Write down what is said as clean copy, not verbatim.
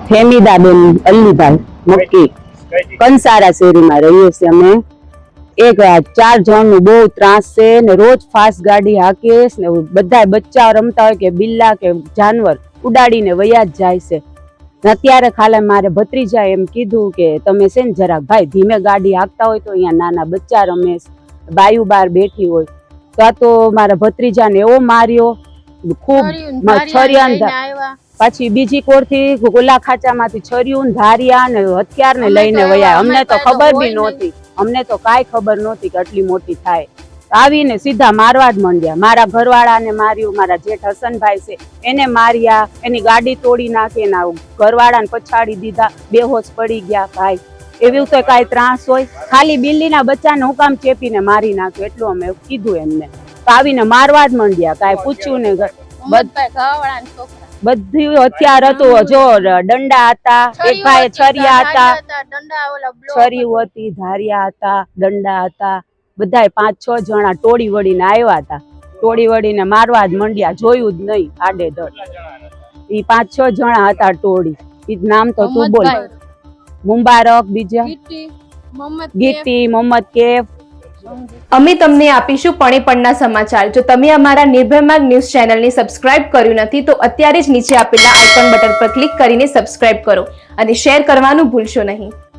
ફેમીદાબેન અલ્લીભાઈ મક્કી કંસારા શેરીમાં રહીએ છીએ અમે। એક 4 જણનું બહુ ત્રાસ છે ને રોજ ફાસ્ટ ગાડી હાકે ને બધા બચ્ચા રમતા હોય કે બિલ્લા કે જાનવર ઉડાડીને વયા જ જાય છે। અત્યારે ખાલી મારે ભત્રીજા એમ કીધું કે તમે છે ને જરાક ભાઈ ધીમે ગાડી હાકતા હોય તો અહીંયા નાના બચ્ચા રમે, બાયુ બહાર બેઠી હોય તો આ તો મારા ભત્રીજાને એવો માર્યો ખૂબ છરિયા, પછી બીજી કોરથી ગોલા ખાચામાંથી છરિયું ધારિયા ને હથિયાર ને લઈને વયા। અમને તો ખબર બી નહોતી, અમને તો કાંઈ ખબર નહોતી કે આટલી મોટી થાય। આવીને સીધા મારવા જ માંડ્યા। મારા ઘરવાળાને માર્યું, મારા જેઠ હસનભાઈ છે એને માર્યા, એની ગાડી તોડી નાખી, એના ઘરવાળાને પછાડી દીધા, બેહોશ પડી ગયા। ભાઈ એવું તો કાંઈ ત્રાસ હોય? ખાલી બિલ્લીના બચ્ચાને હું કામ ચેપીને મારી નાખ્યો એટલું અમે કીધું એમને, તો આવીને મારવા જ માંડ્યા। કાંઈ પૂછ્યું ને, બધું હથિયાર હતું, જો દંડા હતા, એક ભાઈ છરિયા હતા, છરીયું હતી, ધારિયા હતા, દંડા હતા, બધા 5-6 જણા ટોળી વળીને આવ્યા હતા। ટોળી વળીને મારવા જ મંડ્યા, જોયું જ નહીં આડેધડ। ઈ 5-6 જણા હતા ટોળી, ઈ નામ તો તું બોલ। મુબારક, બીજા ગીતી, મોહમ્મદ કેફ। અમે તમને આપીશું પણેપણના સમાચાર। જો તમે અમારા નિર્ભય માર્ગ ન્યૂઝ ચેનલને સબસ્ક્રાઇબ કર્યું નથી તો અત્યારે જ નીચે આપેલા આઇકોન બટન પર ક્લિક કરીને સબસ્ક્રાઇબ કરો અને શેર કરવાનું ભૂલશો નહીં।